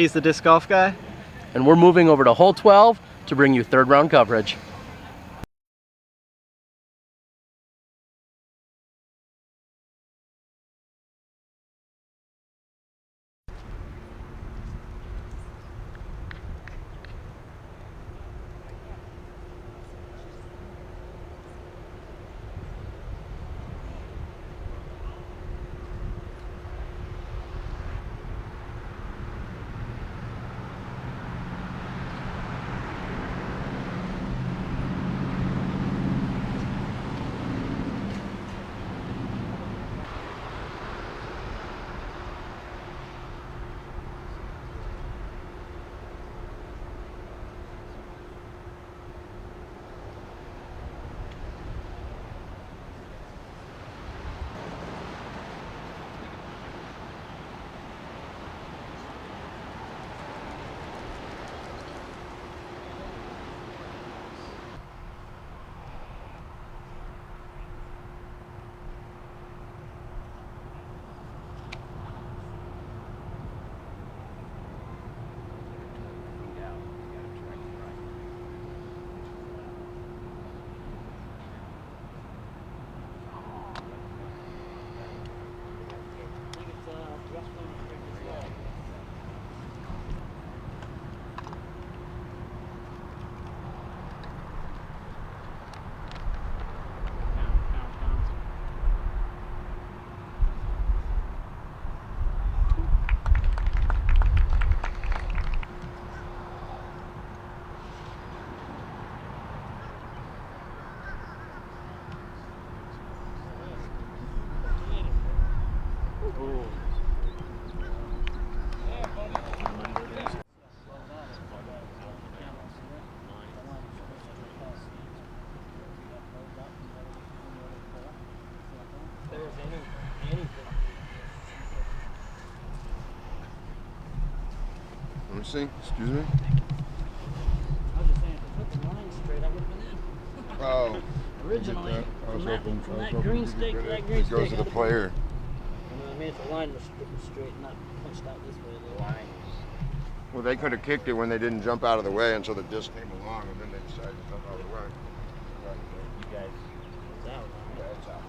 He's the disc golf guy. And we're moving over to hole 12 to bring you third round coverage. Let me see. Excuse me. I was just saying, if I put the line straight, I would have been in. Oh. Originally, I was hoping from that green stake to that green it stake. goes to the player. You know what I mean? If the line was straight, not punched out this way, the line was. Well, they could have kicked it when they didn't jump out of the way until the disc came along, and then they decided to jump out of the way. You guys, it's out. Yeah, it's out.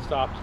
Stopped.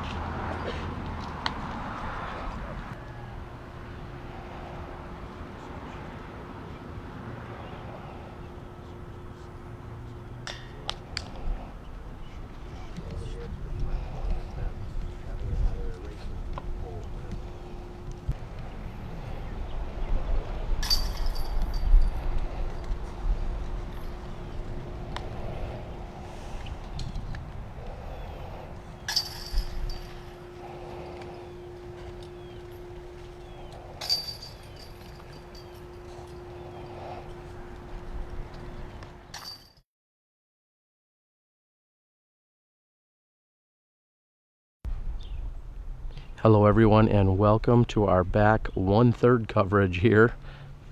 Hello everyone, and welcome to our back 1/3 coverage here,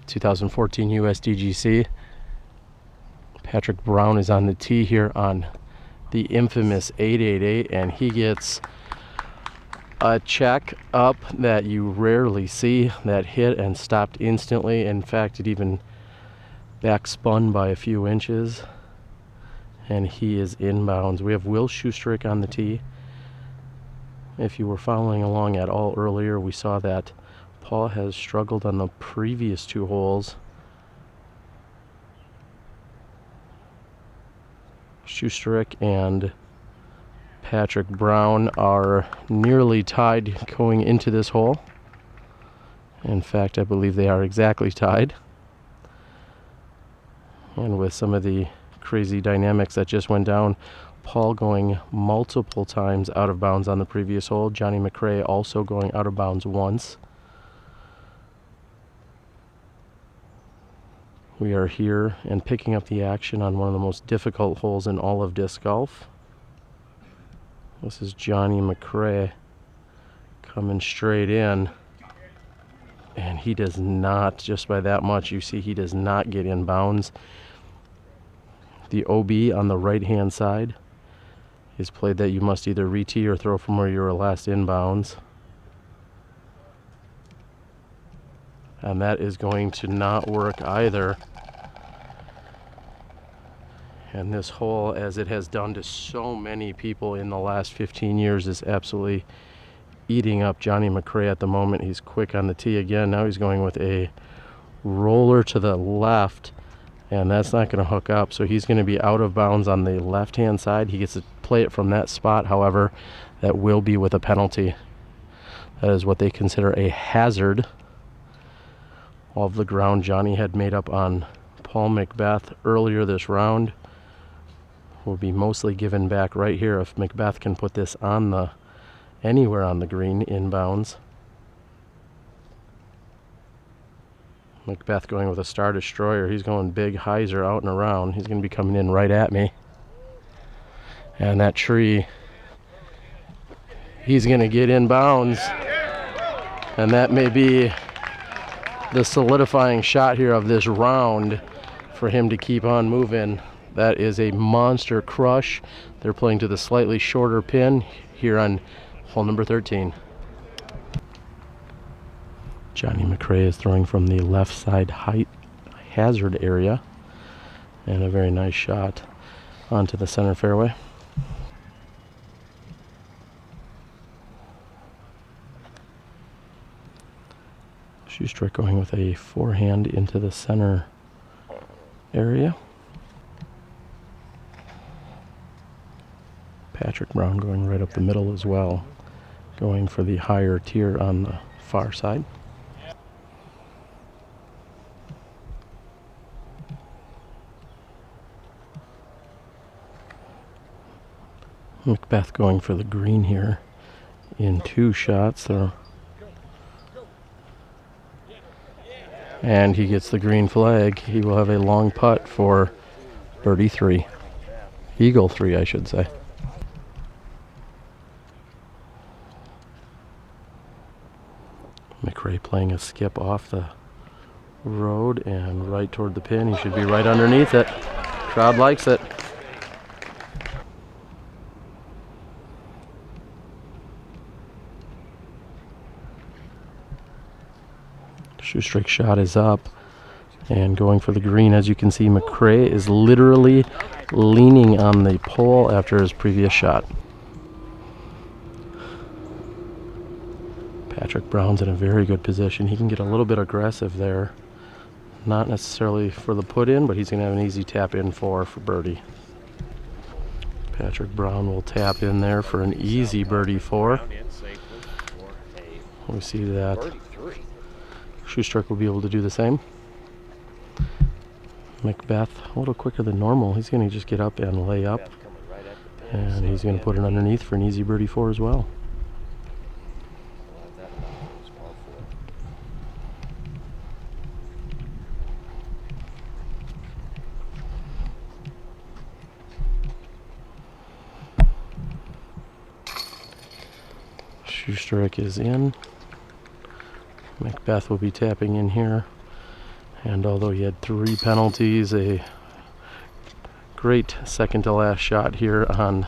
2014 USDGC. Patrick Brown is on the tee here on the infamous 888, and he gets a check up that you rarely see, that hit and stopped instantly. In fact, it even back spun by a few inches, and he is inbounds. We have Will Schusterick on the tee. If you were following along at all earlier, we saw that Paul has struggled on the previous 2 holes. Schusterick and Patrick Brown are nearly tied going into this hole. In fact, I believe they are exactly tied. And with some of the crazy dynamics that just went down, Paul going multiple times out of bounds on the previous hole. JohnE McCray also going out of bounds once. We are here and picking up the action on one of the most difficult holes in all of disc golf. This is JohnE McCray coming straight in, and he does not, just by that much, you see he does not get in bounds. The OB on the right hand side is played that you must either re-tee or throw from where you were last inbounds. And that is going to not work either. And this hole, as it has done to so many people in the last 15 years, is absolutely eating up JohnE McCray at the moment. He's quick on the tee again. Now he's going with a roller to the left, and that's not going to hook up, so he's going to be out of bounds on the left hand side. He gets to play it from that spot, however, that will be with a penalty. That is what they consider a hazard. All of the ground JohnE had made up on Paul McBeth earlier this round will be mostly given back right here if McBeth can put this on the anywhere on the green inbounds. McBeth going with a Star Destroyer. He's going big hyzer out and around. He's going to be coming in right at me. And that tree, he's going to get in bounds. And that may be the solidifying shot here of this round for him to keep on moving. That is a monster crush. They're playing to the slightly shorter pin here on hole number 13. JohnE McCray is throwing from the left side height hazard area, and a very nice shot onto the center fairway. Schusterick going with a forehand into the center area. Patrick Brown going right up the middle as well, going for the higher tier on the far side. McBeth going for the green here in 2 shots. And he gets the green flag. He will have a long putt for birdie 3. Eagle 3, I should say. McCray playing a skip off the road and right toward the pin. He should be right underneath it. Crowd likes it. Schusterick's shot is up and going for the green. As you can see, McCray is literally leaning on the pole after his previous shot. Patrick Brown's in a very good position. He can get a little bit aggressive there. Not necessarily for the put in, but he's going to have an easy tap in for birdie. Patrick Brown will tap in there for an easy birdie 4. We see that Schusterick will be able to do the same. McBeth a little quicker than normal. He's going to just get up and lay up, and he's going to put it underneath for an easy birdie 4 as well. Schusterick is in. McBeth will be tapping in here. And although he had 3 penalties, a great second to last shot here on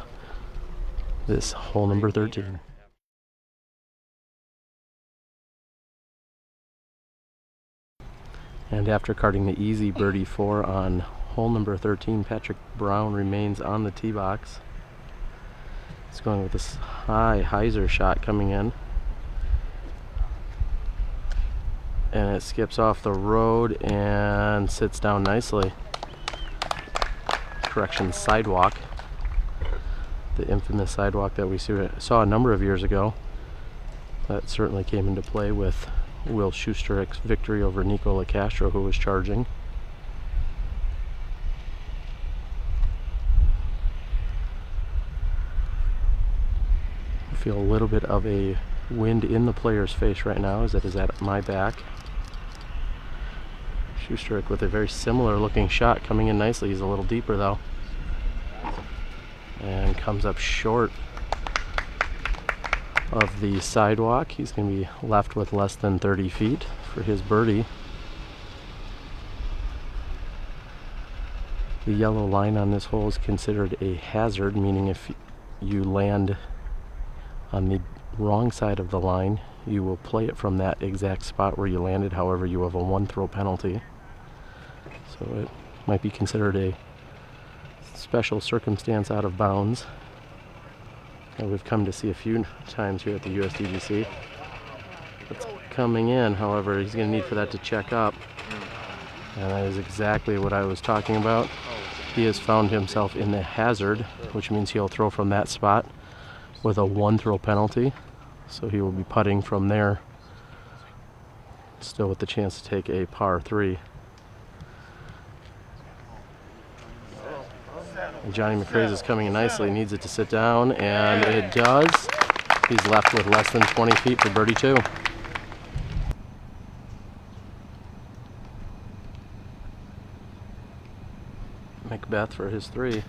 this hole number 13. And after carding the easy birdie 4 on hole number 13, Patrick Brown remains on the tee box. He's going with this high hyzer shot coming in. And it skips off the road and sits down nicely. Correction, sidewalk. The infamous sidewalk that we saw a number of years ago. That certainly came into play with Will Schusterick's victory over Nico LaCastro, who was charging. I feel a little bit of a wind in the player's face right now as it is at my back. Schusterick with a very similar looking shot coming in nicely. He's a little deeper though. And comes up short of the sidewalk. He's going to be left with less than 30 feet for his birdie. The yellow line on this hole is considered a hazard, meaning if you land on the wrong side of the line, you will play it from that exact spot where you landed. However, you have a 1-throw penalty. So it might be considered a special circumstance out of bounds. And we've come to see a few times here at the USDGC. It's coming in, however, he's going to need for that to check up. And that is exactly what I was talking about. He has found himself in the hazard, which means he'll throw from that spot with a 1-throw penalty. So he will be putting from there, still with the chance to take a par 3. JohnE McCray is coming in nicely, needs it to sit down, and it does. He's left with less than 20 feet for birdie 2. McBeth for his 3.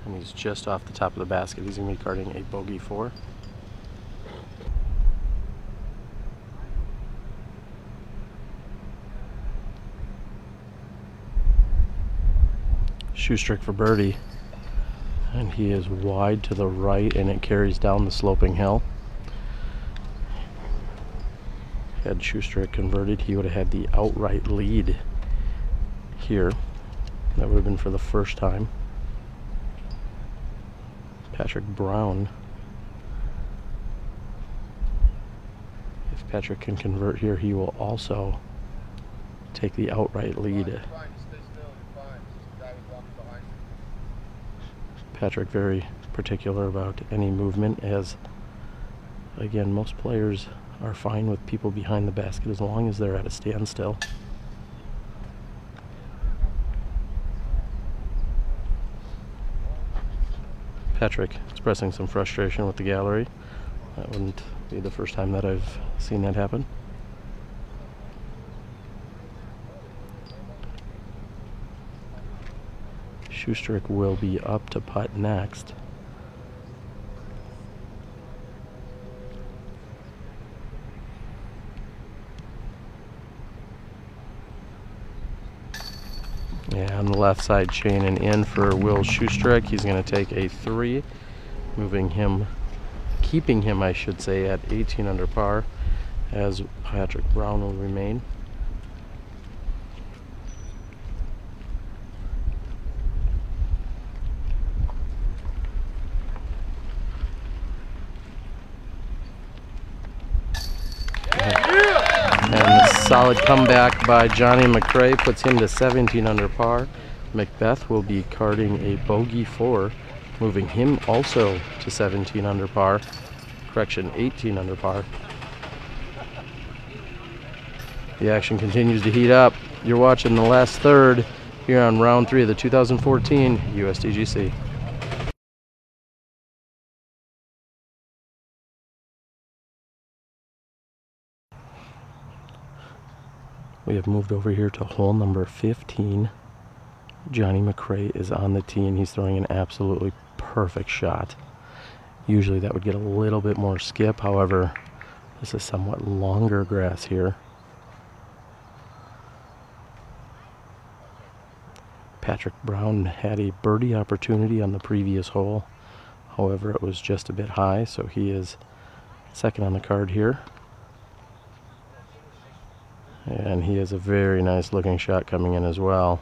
And he's just off the top of the basket. He's going to be carding a bogey 4. Schusterick for birdie, and he is wide to the right, and it carries down the sloping hill. Had Schusterick converted, he would have had the outright lead here. That would have been for the first time. Patrick Brown, if Patrick can convert here, he will also take the outright lead. Patrick very particular about any movement, as again, most players are fine with people behind the basket as long as they're at a standstill. Patrick expressing some frustration with the gallery. That wouldn't be the first time that I've seen that happen. Schusterick will be up to putt next. Yeah, on the left side, chain and in for Will Schusterick. He's going to take a 3, keeping him, I should say, at 18 under par, as Patrick Brown will remain. Solid comeback by JohnE McCray puts him to 17 under par. McBeth will be carding a bogey 4, moving him also to 17 under par. Correction, 18 under par. The action continues to heat up. You're watching the last third here on round 3 of the 2014 USDGC. We have moved over here to hole number 15. JohnE McCray is on the tee, and he's throwing an absolutely perfect shot. Usually that would get a little bit more skip. However, this is somewhat longer grass here. Patrick Brown had a birdie opportunity on the previous hole. However, it was just a bit high, so he is second on the card here. And he has a very nice looking shot coming in as well.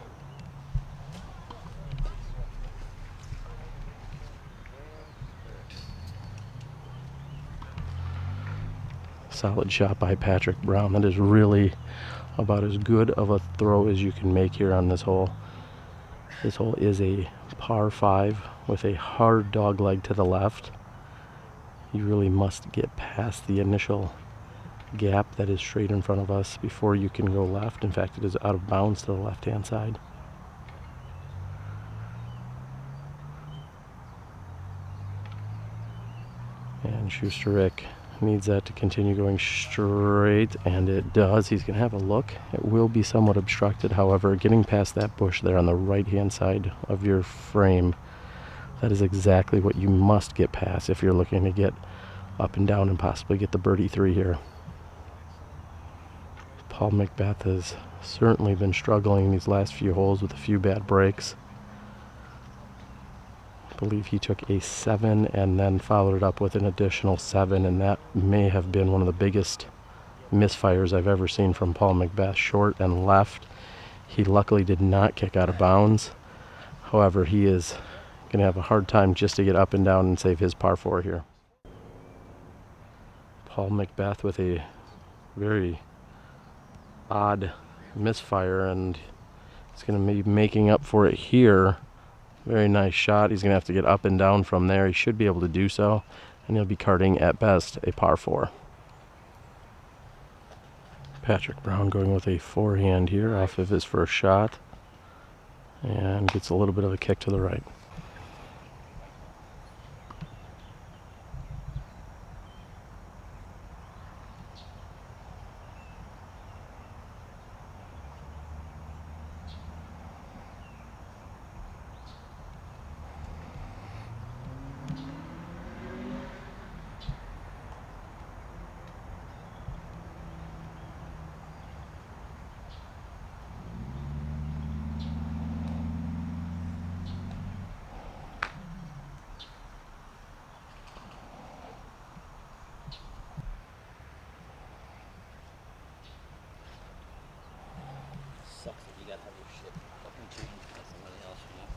Solid shot by Patrick Brown. That is really about as good of a throw as you can make here on this hole. This hole is a par 5 with a hard dog leg to the left. You really must get past the initial gap that is straight in front of us before you can go left. In fact, it is out of bounds to the left-hand side. And Schusterick needs that to continue going straight, and it does. He's going to have a look. It will be somewhat obstructed, however, getting past that bush there on the right-hand side of your frame, that is exactly what you must get past if you're looking to get up and down and possibly get the birdie 3 here. Paul McBeth has certainly been struggling these last few holes with a few bad breaks. I believe he took a 7 and then followed it up with an additional 7, and that may have been one of the biggest misfires I've ever seen from Paul McBeth. Short and left. He luckily did not kick out of bounds. However, he is going to have a hard time just to get up and down and save his par 4 here. Paul McBeth with a very odd misfire, and he's going to be making up for it here. Very nice shot. He's going to have to get up and down from there. He should be able to do so, and he'll be carding at best a par 4. Patrick Brown going with a forehand here off of his first shot, and gets a little bit of a kick to the right. Sucks that you gotta have your shit fucking changed by somebody else, you know?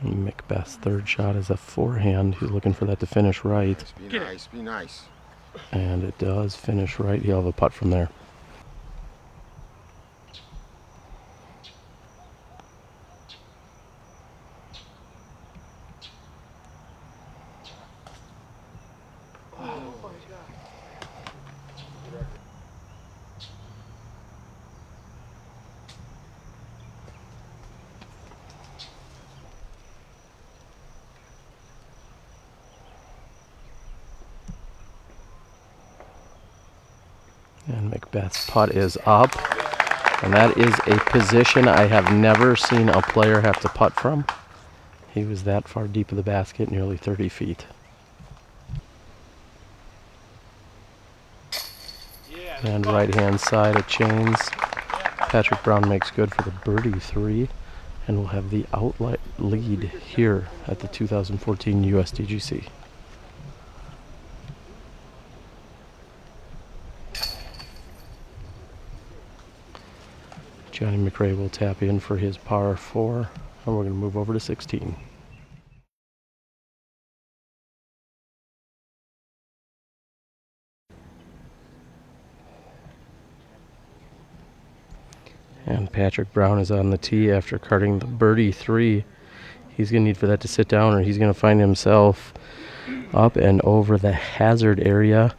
McBeth's third shot is a forehand. He's looking for that to finish right. Be nice, be nice. And it does finish right. He'll have a putt from there. And McBeth's putt is up. And that is a position I have never seen a player have to putt from. He was that far deep of the basket, nearly 30 feet. And right-hand side of chains. Patrick Brown makes good for the birdie 3. And will have the outlet lead here at the 2014 USDGC. JohnE McCray will tap in for his par 4, and we're going to move over to 16. And Patrick Brown is on the tee after carding the birdie 3. He's going to need for that to sit down, or he's going to find himself up and over the hazard area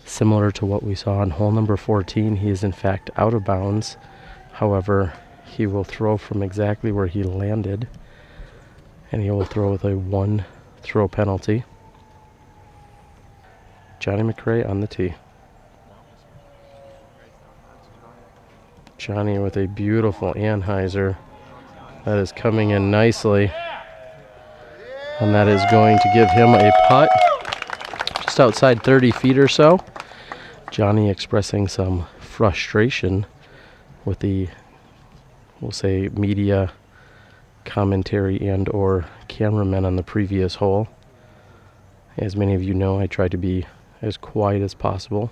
Similar to what we saw on hole number 14, he is in fact out of bounds. However, he will throw from exactly where he landed, and he will throw with a 1 throw penalty. JohnE McCray on the tee. Johnny with a beautiful Anheuser. That is coming in nicely. And that is going to give him a putt just outside 30 feet or so. Johnny expressing some frustration with the, we'll say, media commentary and or cameramen on the previous hole. As many of you know, I try to be as quiet as possible.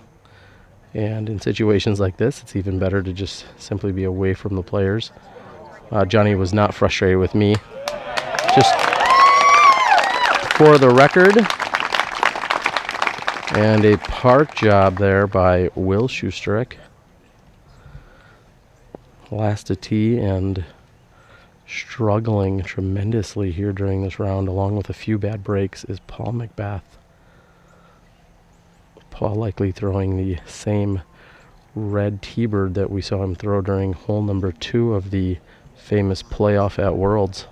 And in situations like this, it's even better to just simply be away from the players. Johnny was not frustrated with me. Just for the record, and a park job there by Will Schusterick. Last to tee and struggling tremendously here during this round, along with a few bad breaks, is Paul McBeth. Paul likely throwing the same red T-bird that we saw him throw during hole number 2 of the famous playoff at Worlds.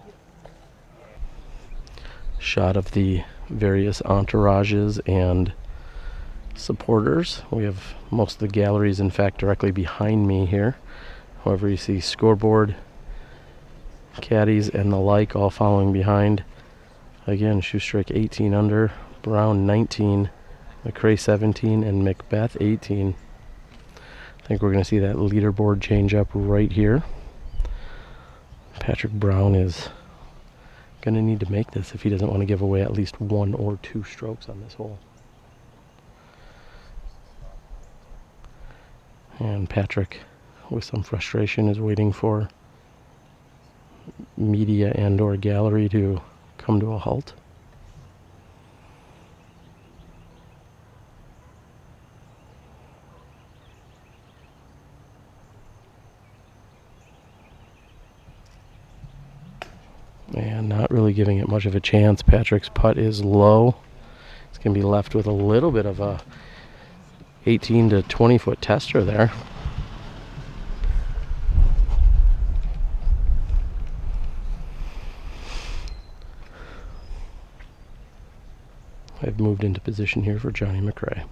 Shot of the various entourages and supporters. We have most of the galleries, in fact, directly behind me here. However, you see scoreboard, caddies, and the like all following behind. Again, Schusterick 18 under, Brown 19, McCray 17, and McBeth 18. I think we're going to see that leaderboard change up right here. Patrick Brown is going to need to make this if he doesn't want to give away at least 1 or 2 strokes on this hole. And Patrick, with some frustration, is waiting for media and or gallery to come to a halt. And not really giving it much of a chance. Patrick's putt is low. It's going to be left with a little bit of a 18 to 20 foot tester there. I've moved into position here for JohnE McCray.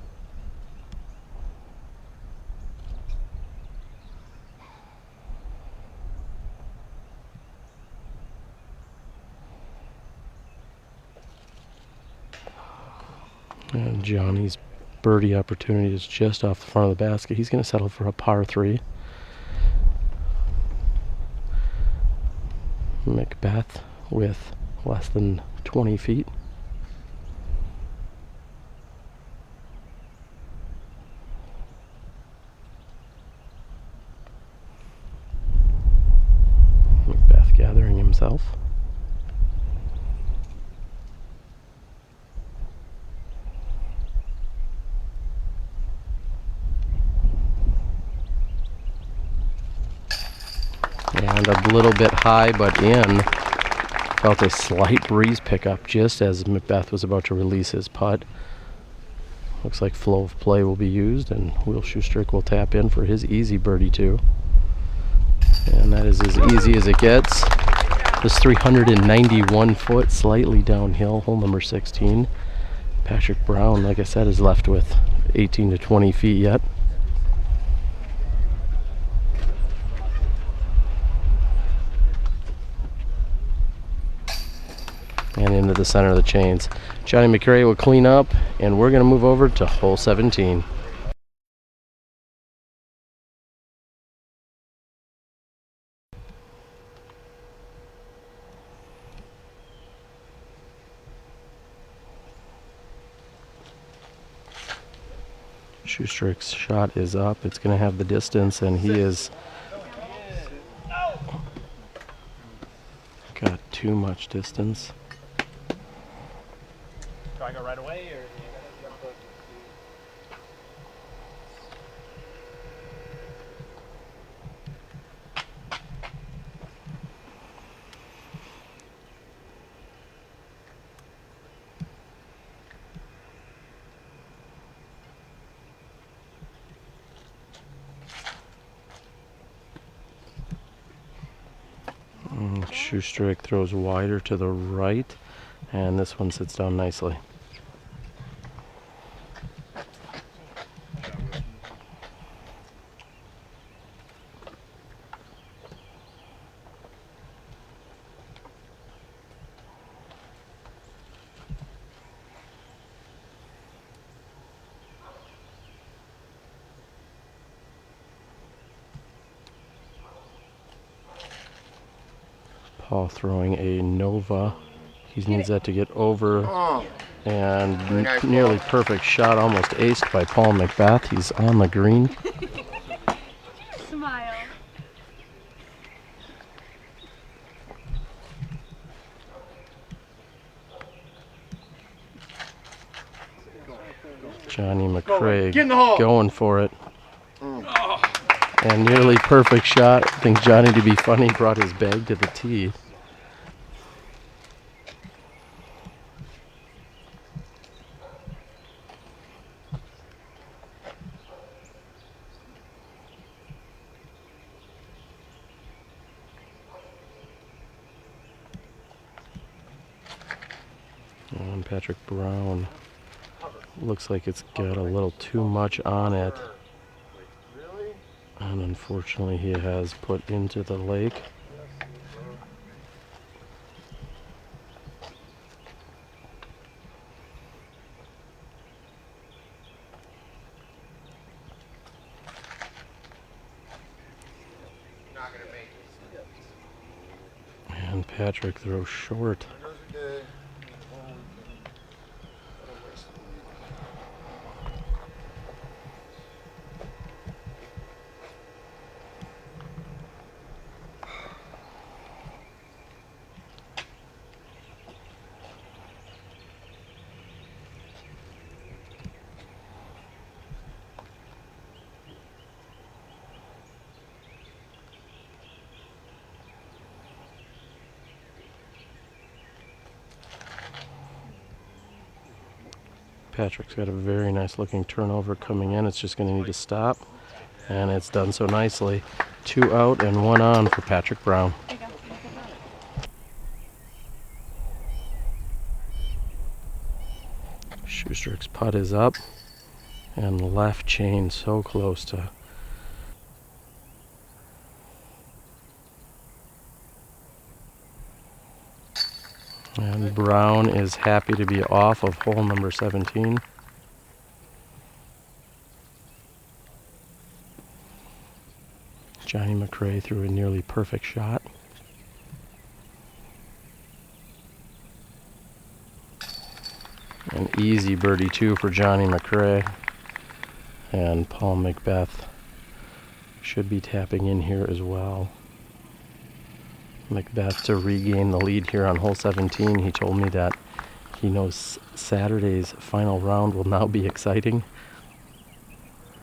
And Johnny's birdie opportunity is just off the front of the basket. He's going to settle for a par 3. McBeth with less than 20 feet. McBeth gathering himself. And a little bit high, but in. Felt a slight breeze pickup just as McBeth was about to release his putt. Looks like flow of play will be used, and Will Schusterick will tap in for his easy birdie 2. And that is as easy as it gets. This 391 foot, slightly downhill, hole number 16. Patrick Brown, like I said, is left with 18 to 20 feet yet. And into the center of the chains. JohnE McCray will clean up, and we're going to move over to hole 17. Schusterick's shot is up. It's going to have the distance, and he is got too much distance. Do I go right away, or do you gotta jump up? Schusterick throws wider to the right, and this one sits down nicely. Paul throwing a Nova. He needs that to get over, Oh, and very nice nearly ball. perfect shot, almost aced by Paul McBeth. He's on the green. Smile. JohnE McCray Get in the hole. going for it. And nearly perfect shot. I think Johnny, to be funny, brought his bag to the tee. And Patrick Brown looks like it's got a little too much on it. And unfortunately he has put into the lake. And Patrick throws short. Patrick's got a very nice looking turnover coming in. It's just going to need to stop. And it's done so nicely. 2 out and 1 on for Patrick Brown. Schusterick's putt is up. And left chain so close to. And Brown is happy to be off of hole number 17. JohnE McCray threw a nearly perfect shot. An easy birdie 2 for JohnE McCray. And Paul McBeth should be tapping in here as well. McBeth to regain the lead here on hole 17. He told me that he knows Saturday's final round will now be exciting.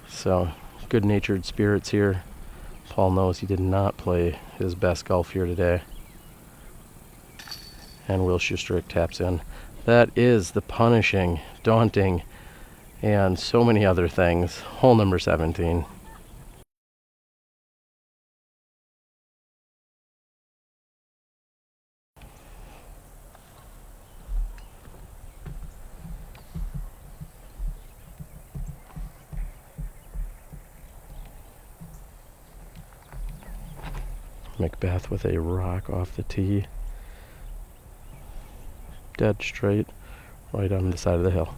So, good-natured spirits here. Paul knows he did not play his best golf here today. And Will Schusterick taps in. That is the punishing, daunting, and so many other things. Hole number 17. McBeth with a rock off the tee. Dead straight, right on the side of the hill.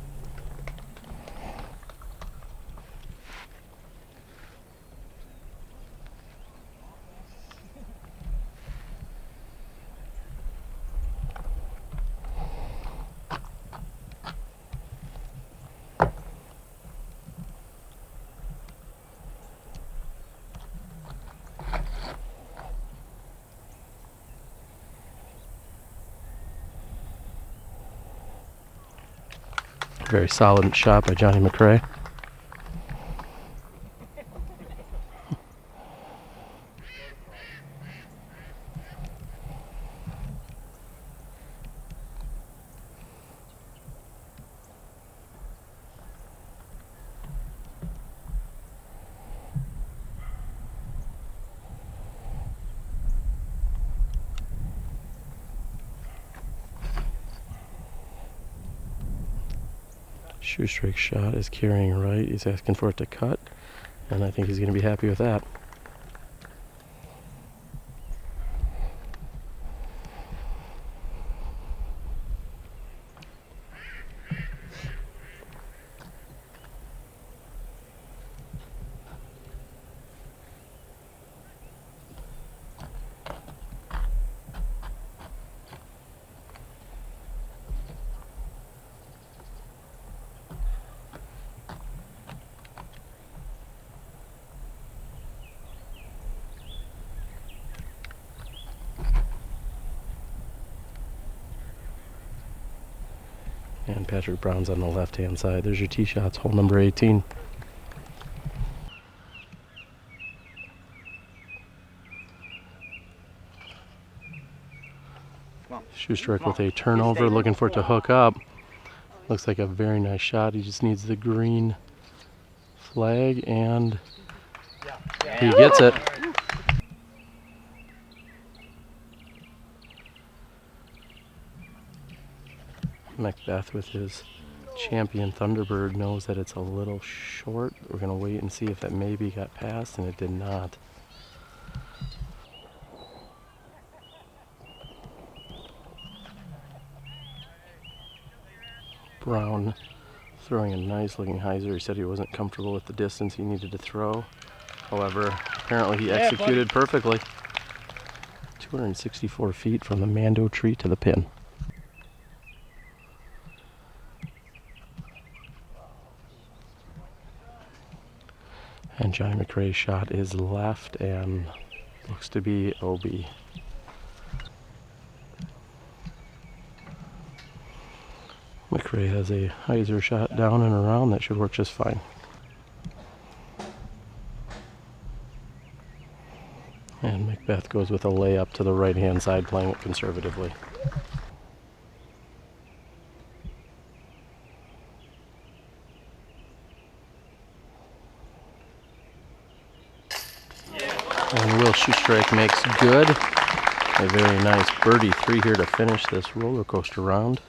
Very solid shot by JohnE McCray. Schusterick's shot is carrying right. He's asking for it to cut, and I think he's going to be happy with that. And Patrick Brown's on the left-hand side. There's your tee shots, hole number 18. Schusterick with a turnover, looking for it to hook up. Looks like a very nice shot. He just needs the green flag, and he gets it. McBeth with his champion Thunderbird knows that it's a little short. We're going to wait and see if that maybe got past, and it did not. Brown throwing a nice looking hyzer. He said he wasn't comfortable with the distance he needed to throw. However, apparently he executed perfectly. 264 feet from the Mando tree to the pin. And JohnE McCray's shot is left and looks to be OB. McCray has a hyzer shot down and around that should work just fine. And McBeth goes with a layup to the right-hand side, playing it conservatively. And Will Schusterick makes good. A very nice birdie 3 here to finish this roller coaster round.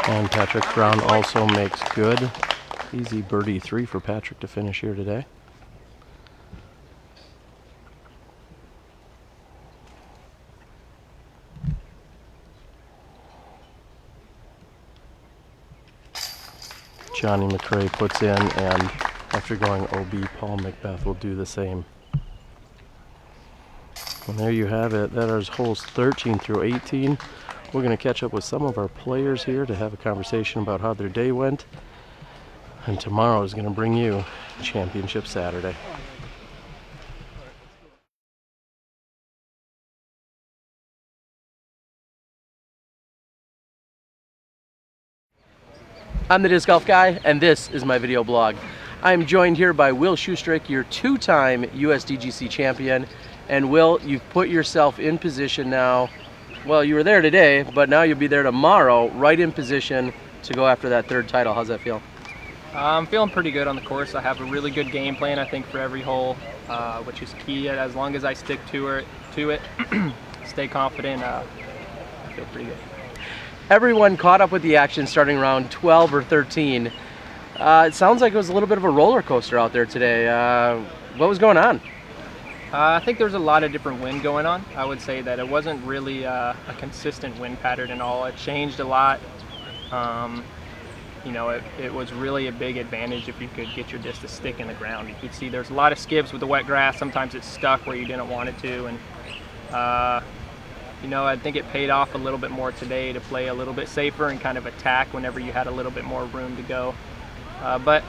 And Patrick Brown also makes good. Easy birdie 3 for Patrick to finish here today. JohnE McCray puts in, and after going OB, Paul McBeth will do the same. And there you have it. That is holes 13 through 18. We're going to catch up with some of our players here to have a conversation about how their day went. And tomorrow is going to bring you Championship Saturday. I'm the Disc Golf Guy, and this is my video blog. I'm joined here by Will Schusterick, your 2-time USDGC champion. And Will, you've put yourself in position now. Well, you were there today, but now you'll be there tomorrow, right in position to go after that 3rd title. How's that feel? I'm feeling pretty good on the course. I have a really good game plan, I think, for every hole, which is key. As long as I stick to it, stay confident, I feel pretty good. Everyone caught up with the action starting around 12 or 13. It sounds like it was a little bit of a roller coaster out there today. What was going on? I think there's a lot of different wind going on. I would say that it wasn't really a consistent wind pattern at all. It changed a lot. You know, it was really a big advantage if you could get your disc to stick in the ground. You could see there's a lot of skips with the wet grass. Sometimes it's stuck where you didn't want it to. And you know, I think it paid off a little bit more today to play a little bit safer and kind of attack whenever you had a little bit more room to go. But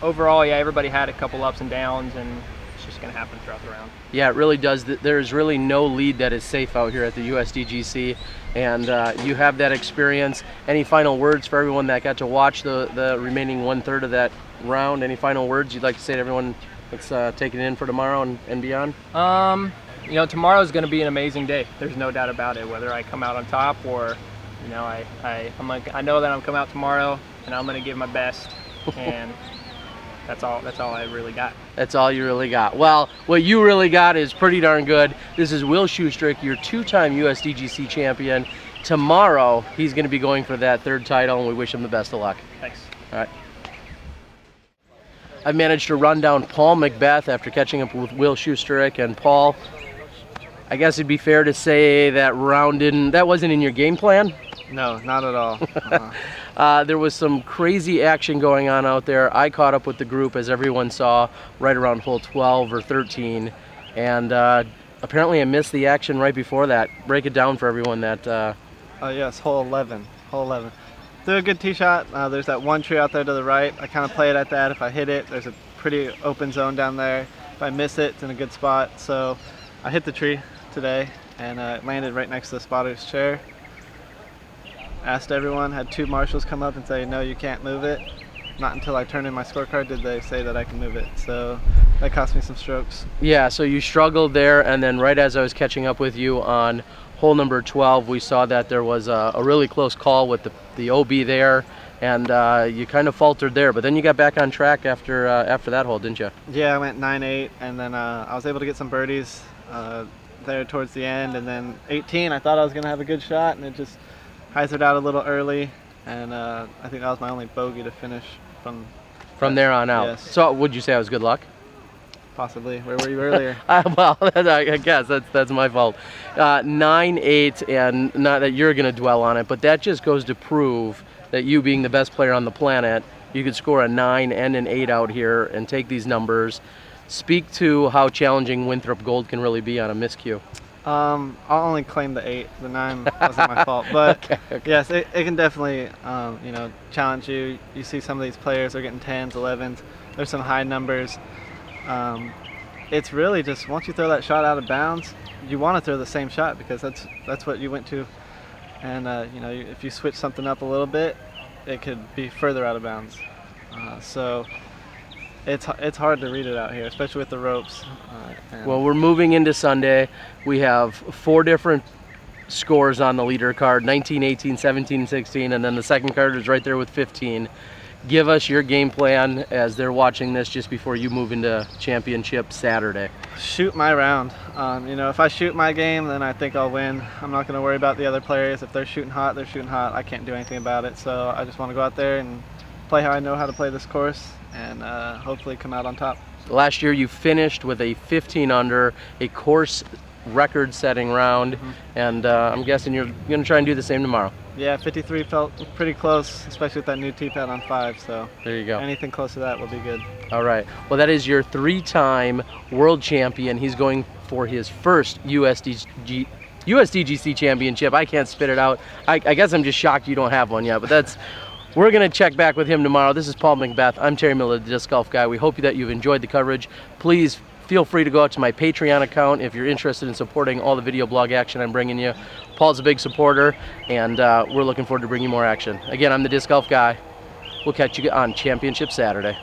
overall, yeah, everybody had a couple ups and downs, and it's just going to happen throughout the round. Yeah, it really does. There's really no lead that is safe out here at the USDGC, and you have that experience. Any final words for everyone that got to watch the remaining 1/3 of that round? Any final words you'd like to say to everyone that's taking it in for tomorrow and beyond? You know, tomorrow's going to be an amazing day. There's no doubt about it. Whether I come out on top or, you know, I know that I'm coming out tomorrow and I'm going to give my best, and that's all I really got. That's all you really got. Well, what you really got is pretty darn good. This is Will Schusterick, your 2-time USDGC champion. Tomorrow, he's going to be going for that 3rd title, and we wish him the best of luck. Thanks. All right. I've managed to run down Paul McBeth after catching up with Will Schusterick. And Paul, I guess it'd be fair to say that that wasn't in your game plan? No, not at all. There was some crazy action going on out there. I caught up with the group, as everyone saw, right around hole 12 or 13. And apparently I missed the action right before that. Break it down for everyone that... Yes, hole 11. Hole 11. Threw a good tee shot. There's that one tree out there to the right. I kind of play it at that. If I hit it, there's a pretty open zone down there. If I miss it, it's in a good spot. So I hit the tree today, and it landed right next to the spotter's chair. Asked everyone, had 2 marshals come up and say, no, you can't move it. Not until I turned in my scorecard did they say that I can move it. So that cost me some strokes. Yeah, so you struggled there, and then right as I was catching up with you on hole number 12, we saw that there was a really close call with the OB there, and you kind of faltered there. But then you got back on track after that hole, didn't you? Yeah, I went 9-8, and then I was able to get some birdies there towards the end. And then 18, I thought I was going to have a good shot, and it just hyzered out a little early, and I think that was my only bogey to finish from there on out. Yes. So would you say I was good luck? Possibly. Where were you earlier? Well, I guess that's my fault. 9-8, and not that you're going to dwell on it, but that just goes to prove that you, being the best player on the planet, you could score a 9 and an 8 out here and take these numbers. Speak to how challenging Winthrop Gold can really be on a miscue. I'll only claim the 8. The 9 wasn't my fault, but okay. Yes, it can definitely challenge you. You see some of these players are getting 10s, 11s. There's some high numbers. It's really just once you throw that shot out of bounds, you want to throw the same shot because that's what you went to, and if you switch something up a little bit, it could be further out of bounds. So it's hard to read it out here, especially with the ropes. Well, we're moving into Sunday. We have 4 different scores on the leader card: 19, 18, 17, 16, and then the second card is right there with 15. Give us your game plan as they're watching this just before you move into championship Saturday. Shoot my round. If I shoot my game, then I think I'll win. I'm not going to worry about the other players. If they're shooting hot, they're shooting hot. I can't do anything about it. So I just want to go out there and play how I know how to play this course, and hopefully come out on top. Last year you finished with a 15 under, a course record-setting round, and I'm guessing you're going to try and do the same tomorrow. Yeah, 53 felt pretty close, especially with that new tee pad on 5. So there you go. Anything close to that will be good. All right. Well, that is your 3-time world champion. He's going for his first USDGC championship. I can't spit it out. I guess I'm just shocked you don't have one yet, but we're going to check back with him tomorrow. This is Paul McBeth. I'm Terry Miller, the Disc Golf Guy. We hope that you've enjoyed the coverage. Please feel free to go out to my Patreon account if you're interested in supporting all the video blog action I'm bringing you. Paul's a big supporter, and we're looking forward to bringing more action. Again, I'm the Disc Golf Guy. We'll catch you on Championship Saturday.